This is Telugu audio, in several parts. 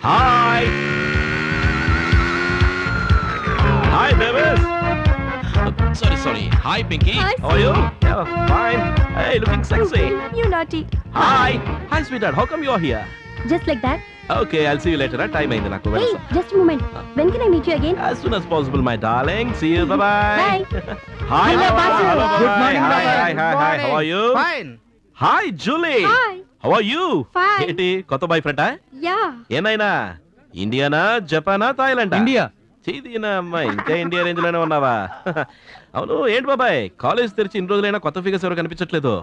Hi hi babies. Sorry. Hi, Pinky. Hi, how are you? Yeah, fine. Hey, looking sexy. You naughty. Hi, sweetheart. How come you're here? Just like that? Okay, I'll see you later. Time aindi naku. Hey, just a moment. When can I meet you again? As soon as possible, my darling. See you. Bye-bye. Bye. Hi. Hello, Basu. Good morning. Hi. Morning. How are you? Fine. Hi, Julie. Hi. How are you? Fine. ఏంటి కొత్త బాయ్ ఫ్రెండా? Yeah. ఏనాయినా ఇండియానా జపానా థాయిలాండా? ఇండియా. చీదీనా అమ్మా, ఇంకా ఇండియా రేంజ్ లోనే ఉన్నావా? అవును, ఏంటి బాబాయ్ కాలేజ్ తెరిచి ఇన్ని రోజులైనా కొత్త ఫిగర్స్ ఎవరు కనిపించట్లేదు?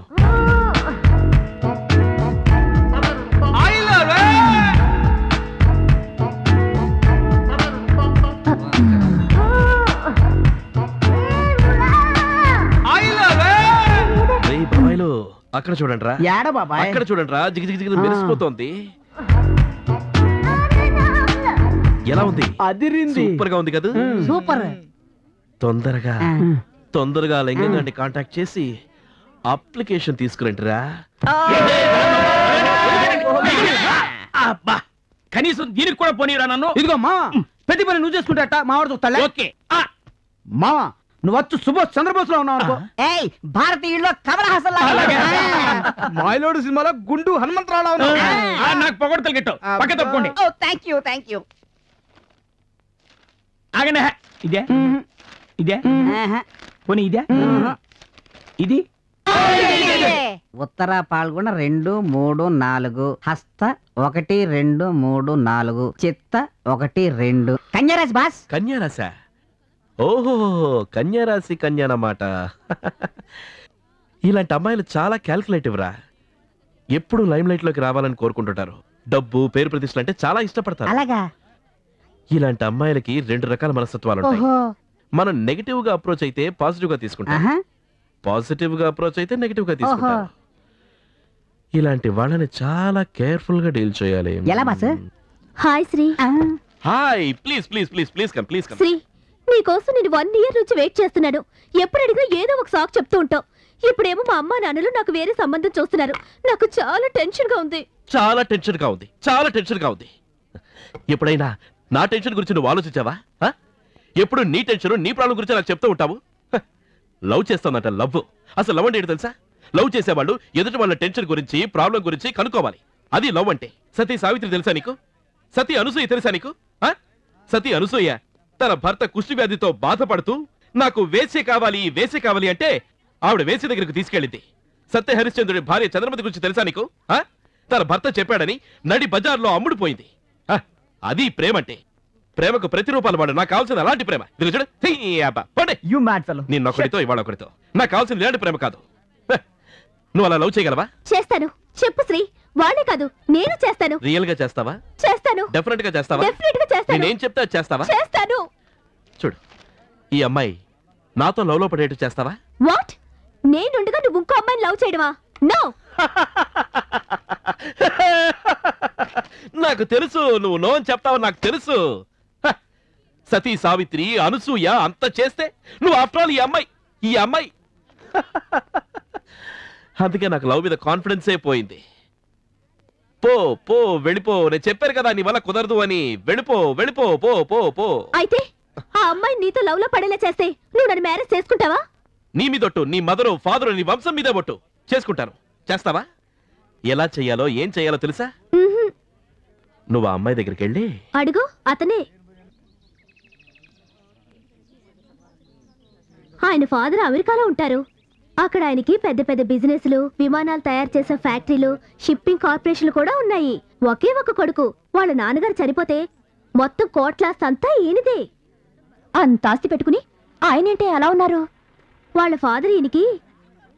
బాబాయ్లు అక్కడ చూడండి రా, అక్కడ చూడండి రా, జిగి జిగి జిగి మెరిసిపోతోంది. ఎలా ఉంది? సూపర్ గా ఉంది కదా? సూపర్. తొందరగా లింగంగాన్ని కాంటాక్ట్ చేసి అప్లికేషన్ తీసుకురండిరా. కనీసం దీనికి కూడా పోనీరా నన్ను. ఇదిగో మావా, ప్రతి పని నువ్వు చేసుకుంటా మావాడు చూస్తా. ఓకే మావా, నువ్వు వచ్చు సుభాష్ చంద్రబోస్ లో ఉన్నావు అనుకో. ఏయ్ భారతీయుల్లో కమల్ హాసన్ మాయలోడు సినిమాలో గుండు హనుమంతరావు ఉన్నావు. నాకు పొగడతలు గిట్టావు. పక్క తప్పుకోండి. ఓ థ్యాంక్ యూ ఆగండి. ఇదే పోనీ ఇది ఉత్తర పాల్గొన 2, 3, 4 హస్త 1, 2, 3, 4 చిత్త 1, 2 కన్యారాశి బాస్. కన్యారాశా? ఓహో, కన్యారాశి కన్యానమాట. ఇలాంటి అమ్మాయిలు చాలా క్యాల్కులేటివ్ రా. ఎప్పుడు లైమ్ లైట్ లోకి రావాలని కోరుకుంటుంటారు. డబ్బు, పేరు, ప్రతిష్టలు అంటే చాలా ఇష్టపడతారు. అలాగా? ఇలాంటి అమ్మాయిలకి 2 రకాల మనస్తత్వాలు ఉంటాయి. మనం నెగటివ్ గా అప్రోచ్ అయితే పాజిటివ్ గా తీసుకుంటాం, పాజిటివ్ గా అప్రోచ్ అయితే నెగటివ్ గా తీసుకుంటాం. ఇలాంటి వాళ్ళని చాలా కేర్ఫుల్ గా డీల్ చేయాలి. ఎలా boss? Hi Sri. Hi, please come. Sri, నీకోసం నేను 1 year నుంచి వెయిట్ చేస్తున్నాను. ఎప్పుడు అడిగినా ఏదో ఒక సాకు చెప్తూ ఉంటావు. ఇప్పుడేమో మా అమ్మా నాన్నలు నాకు వేరే సంబంధం చూస్తున్నారు. నాకు చాలా టెన్షన్ గా ఉంది. చాలా టెన్షన్ గా ఉంది. ఎప్పుడైనా నా టెన్షన్ గురించి నువ్వు ఆలోచించావా? ఎప్పుడు నీ టెన్షన్, నీ ప్రాబ్లం గురించి నాకు చెప్తూ ఉంటావు. లవ్ చేస్తానంట. లవ్ అసలు లవ్ అంటే ఏంటి తెలుసా? లవ్ చేసేవాళ్ళు ఎదుటి వాళ్ళ టెన్షన్ గురించి, ప్రాబ్లం గురించి కనుక్కోవాలి. అది లవ్ అంటే. సతీ సావిత్రి తెలుసా నీకు? సతీ అనసూయ తెలుసా నీకు? సతీ అనసూయ తన భర్త కుష్టి వ్యాధితో బాధపడుతూ నాకు వేసే కావాలి అంటే ఆవిడ వేసే దగ్గరకు తీసుకెళ్ళింది. సత్య హరిశ్చంద్రుడి భార్య చంద్రమతి గురించి తెలుసా నీకు? తన భర్త చెప్పాడని నడి బజార్లో అమ్ముడుపోయింది. అది ప్రేమంటే. ప్రేమకు ప్రతిరూపాలు వాడు. నాకు కావాల్సిన అలాంటి ప్రేమ. నిన్నొకడితో ఇవాళ ఒకడితో. నాకు కావాల్సిన ఇలాంటి ప్రేమ కాదు. నువ్వు అలా లవ్ చేయగలవా? చేస్తాను. చెప్పు శ్రీ. వాడే కాదు, నేను చేస్తాను. రియల్ గా చేస్తావా? చేస్తాను. డెఫినెట్ గా చేస్తావా? నేనేం చెప్తా చేస్తావా? చేస్తాను. చూడు, ఈ అమ్మాయి నాతో లవ్ లో పడేట్టు చేస్తావా? వాట్? నేనుండగా నువ్వు ఇంకో అమ్మాయిని లవ్ చేయడమా? నో. నాకు తెలుసు నువ్వు నో అని చెప్తావు. నాకు తెలుసు. సతీ సావిత్రి, అనసూయ అంత చేస్తే నువ్వు ఆఫ్టర్ ఆల్ ఈ అమ్మాయి. అందుకే నాకు లవ్ మీద కాన్ఫిడెన్సే పోయింది. పో వెళ్ళిపో. నేను చెప్పాను కదా నీ వల్ల కుదరదు అని. వెళ్ళిపో పో. అయితే ఆ అమ్మాయి నీతో లవ్ లో పడేలా చేస్తే నువ్వు నన్ను మ్యారేజ్ చేసుకుంటావా? నీ మీదొట్టు, నీ మదరు, ఫాదరు, నీ వంశం మీదే ఒట్టు. చేసుకుంటాను. చేస్తావా? ఎలా చెయ్యాలో, ఏం చెయ్యాలో తెలుసా? నువ్వు ఆ అమ్మాయి దగ్గరికి వెళ్ళి అడుగు. అతనే. ఆయన ఫాదర్ అమెరికాలో ఉంటారు. అక్కడ ఆయనకి పెద్ద పెద్ద బిజినెస్లు, విమానాలు తయారు చేసే ఫ్యాక్టరీలు, షిప్పింగ్ కార్పొరేషన్లు కూడా ఉన్నాయి. ఒకే ఒక కొడుకు. వాళ్ళ నాన్నగారు చనిపోతే మొత్తం కోట్లాస్తి అంతా ఈయనదే. అంత ఆస్తి పెట్టుకుని ఆయనేంటే అలా ఉన్నారు? వాళ్ళ ఫాదర్ ఈయనకి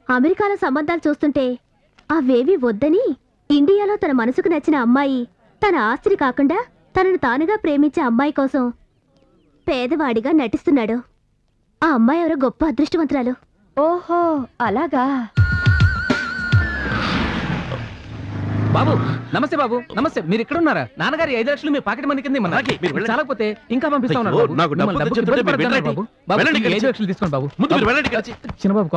అమెరికాలో సంబంధాలు చూస్తుంటే అవేవి వద్దని ఇండియాలో తన మనసుకు నచ్చిన అమ్మాయి, తన ఆస్తిని కాకుండా తనను తానుగా ప్రేమించే అమ్మాయి కోసం పేదవాడిగా నటిస్తున్నాడు. ఆ అమ్మాయి ఎవరో గొప్ప అదృష్టవంతురాలు. ఓహో అలాగా. బాబు నమస్తే. బాబు నమస్తే. మీరు ఇక్కడ ఉన్నారా? నాన్నగారి 5 లక్షలు మీ పాకెట్ మనీ కింద చాలకపోతే ఇంకా పంపిస్తా ఉన్నారు. 5 లక్షలు తీసుకోండి బాబు. చిన్నబాబు